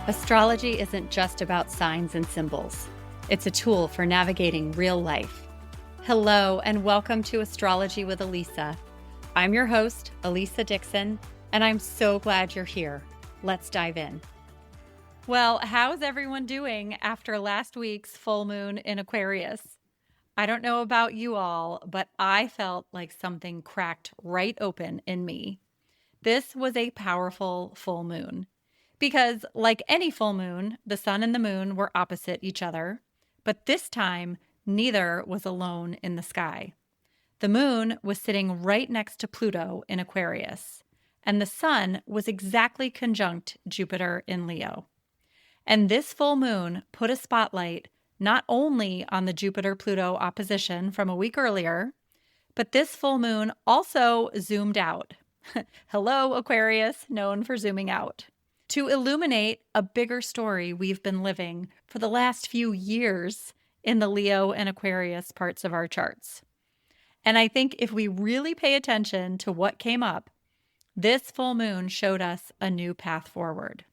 Astrology isn't just about signs and symbols. It's a tool for navigating real life. Hello, and welcome to Astrology with Elisa. I'm your host, Elisa Dixon, and I'm so glad you're here. Let's dive in. Well, how's everyone doing after last week's full moon in Aquarius? I don't know about you all, but I felt like something cracked right open in me. This was a powerful full moon. Because, like any full moon, the sun and the moon were opposite each other, but this time, neither was alone in the sky. The moon was sitting right next to Pluto in Aquarius, and the sun was exactly conjunct Jupiter in Leo. And this full moon put a spotlight not only on the Jupiter-Pluto opposition from a week earlier, but this full moon also zoomed out. Hello, Aquarius, known for zooming out. To illuminate a bigger story we've been living for the last few years in the Leo and Aquarius parts of our charts. And I think if we really pay attention to what came up, this full moon showed us a new path forward.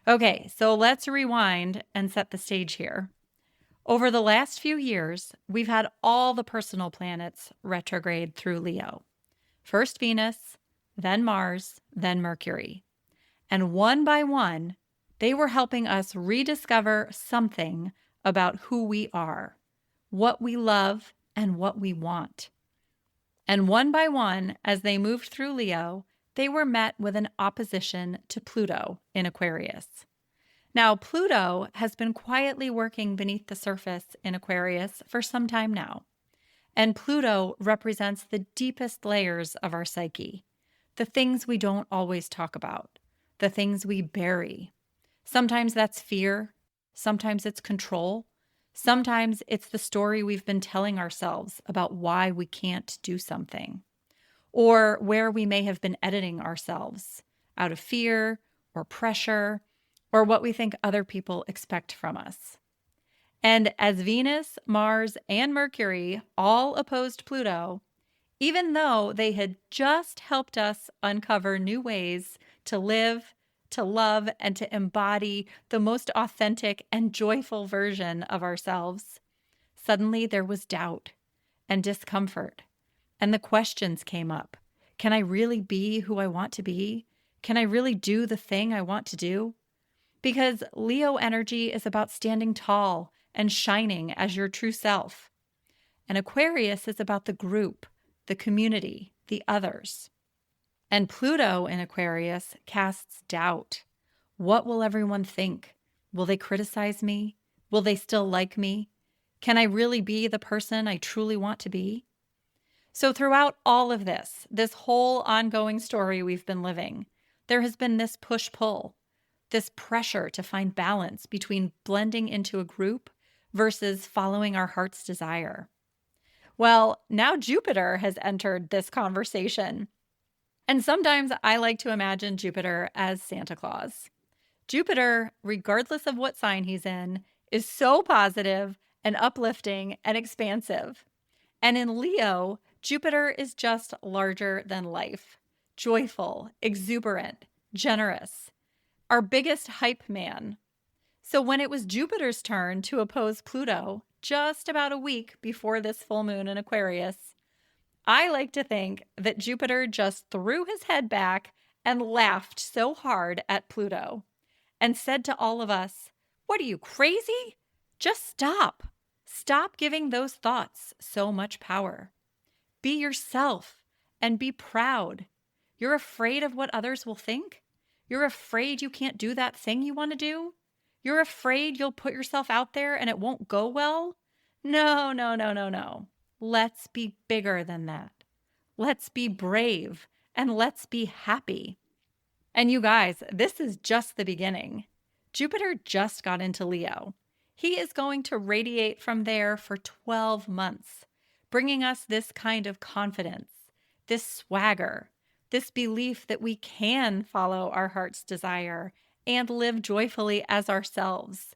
Okay, so let's rewind and set the stage here. Over the last few years, we've had all the personal planets retrograde through Leo. First Venus, then Mars, then Mercury. And one by one, they were helping us rediscover something about who we are, what we love, and what we want. And one by one, as they moved through Leo, they were met with an opposition to Pluto in Aquarius. Now, Pluto has been quietly working beneath the surface in Aquarius for some time now. And Pluto represents the deepest layers of our psyche, the things we don't always talk about, the things we bury. Sometimes that's fear. Sometimes it's control. Sometimes it's the story we've been telling ourselves about why we can't do something, or where we may have been editing ourselves out of fear or pressure or what we think other people expect from us. And as Venus, Mars, and Mercury all opposed Pluto, even though they had just helped us uncover new ways to live, to love, and to embody the most authentic and joyful version of ourselves, suddenly there was doubt and discomfort. And the questions came up. Can I really be who I want to be? Can I really do the thing I want to do? Because Leo energy is about standing tall and shining as your true self. And Aquarius is about the group, the community, the others. And Pluto in Aquarius casts doubt. What will everyone think? Will they criticize me? Will they still like me? Can I really be the person I truly want to be? So throughout all of this whole ongoing story we've been living, there has been this push-pull, this pressure to find balance between blending into a group versus following our heart's desire. Well, now Jupiter has entered this conversation. And sometimes I like to imagine Jupiter as Santa Claus. Jupiter, regardless of what sign he's in, is so positive and uplifting and expansive. And in Leo, Jupiter is just larger than life, joyful, exuberant, generous, our biggest hype man. So when it was Jupiter's turn to oppose Pluto, just about a week before this full moon in Aquarius, I like to think that Jupiter just threw his head back and laughed so hard at Pluto and said to all of us, "What are you, crazy? Just stop. Stop giving those thoughts so much power. Be yourself and be proud. You're afraid of what others will think? You're afraid you can't do that thing you want to do? You're afraid you'll put yourself out there and it won't go well? No, no, no, no, no. Let's be bigger than that. Let's be brave and let's be happy." And you guys, this is just the beginning. Jupiter just got into Leo. He is going to radiate from there for 12 months, bringing us this kind of confidence, this swagger, this belief that we can follow our heart's desire and live joyfully as ourselves,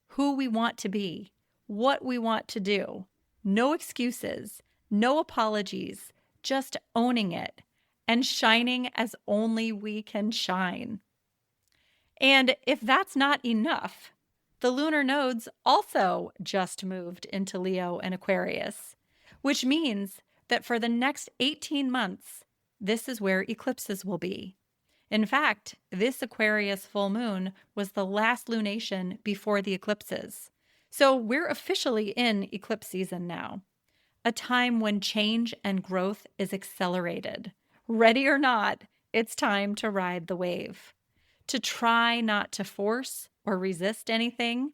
who we want to be, what we want to do. No excuses, no apologies, just owning it and shining as only we can shine. And if that's not enough, the lunar nodes also just moved into Leo and Aquarius, which means that for the next 18 months, this is where eclipses will be. In fact, this Aquarius full moon was the last lunation before the eclipses. So we're officially in eclipse season now, a time when change and growth is accelerated. Ready or not, it's time to ride the wave, to try not to force or resist anything,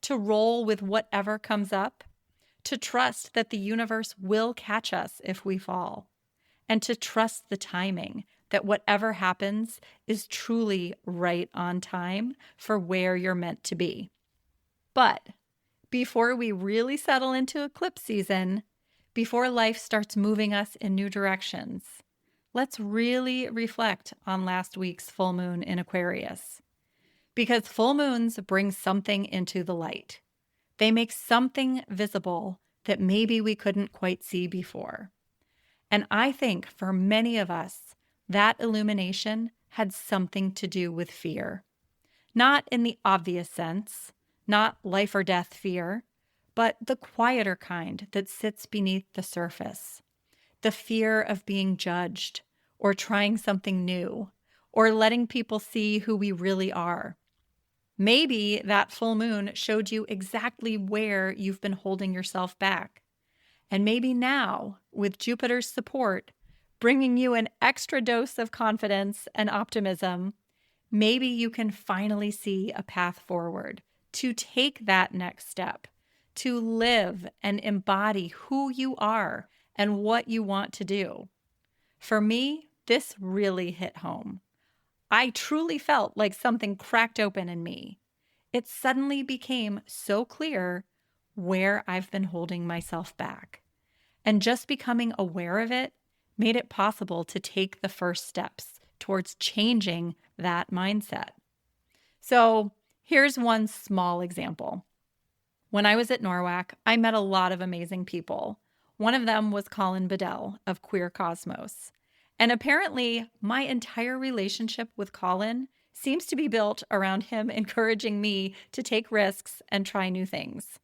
to roll with whatever comes up, to trust that the universe will catch us if we fall, and to trust the timing that whatever happens is truly right on time for where you're meant to be. But before we really settle into eclipse season, before life starts moving us in new directions, let's really reflect on last week's full moon in Aquarius. Because full moons bring something into the light. They make something visible that maybe we couldn't quite see before. And I think for many of us, that illumination had something to do with fear. Not in the obvious sense, not life or death fear, but the quieter kind that sits beneath the surface. The fear of being judged, or trying something new, or letting people see who we really are. Maybe that full moon showed you exactly where you've been holding yourself back. And maybe now, with Jupiter's support, bringing you an extra dose of confidence and optimism, maybe you can finally see a path forward to take that next step, to live and embody who you are and what you want to do. For me, this really hit home. I truly felt like something cracked open in me. It suddenly became so clear where I've been holding myself back. And just becoming aware of it made it possible to take the first steps towards changing that mindset. So here's one small example. When I was at NORWAC, I met a lot of amazing people. One of them was Colin Bedell of Queer Cosmos. And apparently, my entire relationship with Colin seems to be built around him encouraging me to take risks and try new things.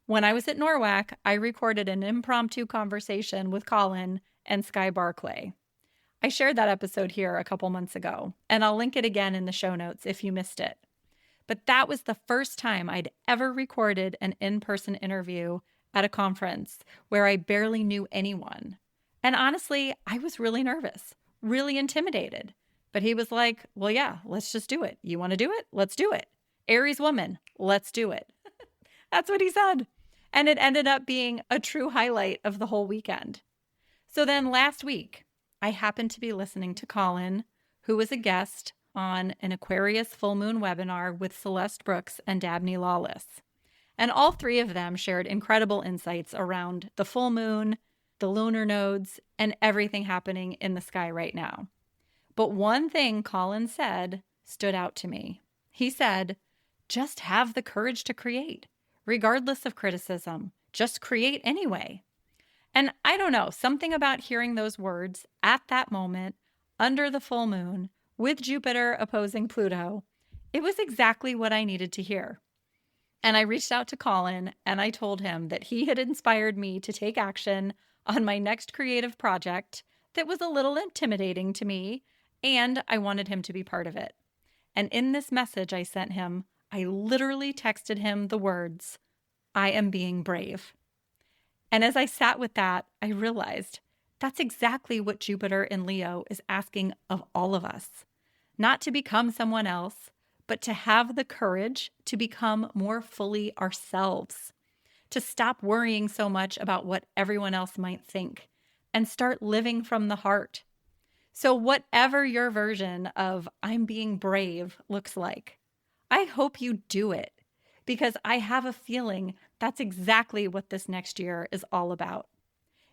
When I was at NORWAC, I recorded an impromptu conversation with Colin and Sky Barclay. I shared that episode here a couple months ago, and I'll link it again in the show notes if you missed it. But that was the first time I'd ever recorded an in-person interview at a conference where I barely knew anyone. And honestly, I was really nervous, really intimidated. But he was like, well, yeah, let's just do it. You want to do it? Let's do it. Aries woman, let's do it. That's what he said. And it ended up being a true highlight of the whole weekend. So then last week, I happened to be listening to Colin, who was a guest on an Aquarius Full Moon webinar with Celeste Brooks and Dabney Lawless. And all three of them shared incredible insights around the full moon, the lunar nodes, and everything happening in the sky right now. But one thing Colin said stood out to me. He said, just have the courage to create, regardless of criticism. Just create anyway. And I don't know, something about hearing those words at that moment, under the full moon, with Jupiter opposing Pluto, it was exactly what I needed to hear. And I reached out to Colin and I told him that he had inspired me to take action on my next creative project that was a little intimidating to me, and I wanted him to be part of it. And in this message I sent him, I literally texted him the words, I am being brave. And as I sat with that, I realized that's exactly what Jupiter in Leo is asking of all of us. Not to become someone else, but to have the courage to become more fully ourselves, to stop worrying so much about what everyone else might think, and start living from the heart. So whatever your version of I'm being brave looks like, I hope you do it, because I have a feeling that's exactly what this next year is all about.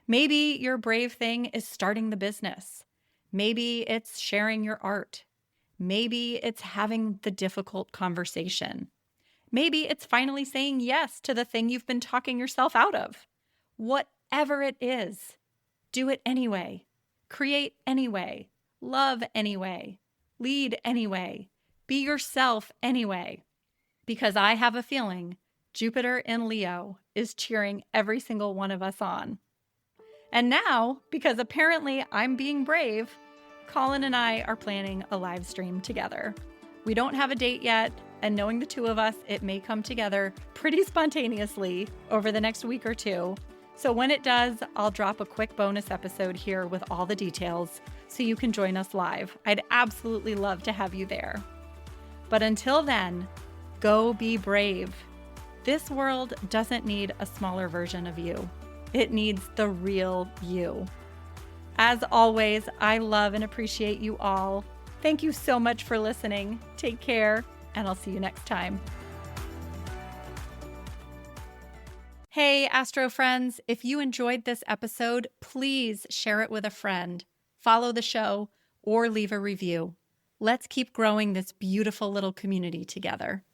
Maybe your brave thing is starting the business. Maybe it's sharing your art. Maybe it's having the difficult conversation. Maybe it's finally saying yes to the thing you've been talking yourself out of. Whatever it is, do it anyway. Create anyway. Love anyway. Lead anyway. Be yourself anyway, because I have a feeling Jupiter in Leo is cheering every single one of us on. And now, because apparently I'm being brave, Colin and I are planning a live stream together. We don't have a date yet, and knowing the two of us, it may come together pretty spontaneously over the next week or two. So when it does, I'll drop a quick bonus episode here with all the details so you can join us live. I'd absolutely love to have you there. But until then, go be brave. This world doesn't need a smaller version of you. It needs the real you. As always, I love and appreciate you all. Thank you so much for listening. Take care, and I'll see you next time. Hey, Astro friends, if you enjoyed this episode, please share it with a friend, follow the show, or leave a review. Let's keep growing this beautiful little community together.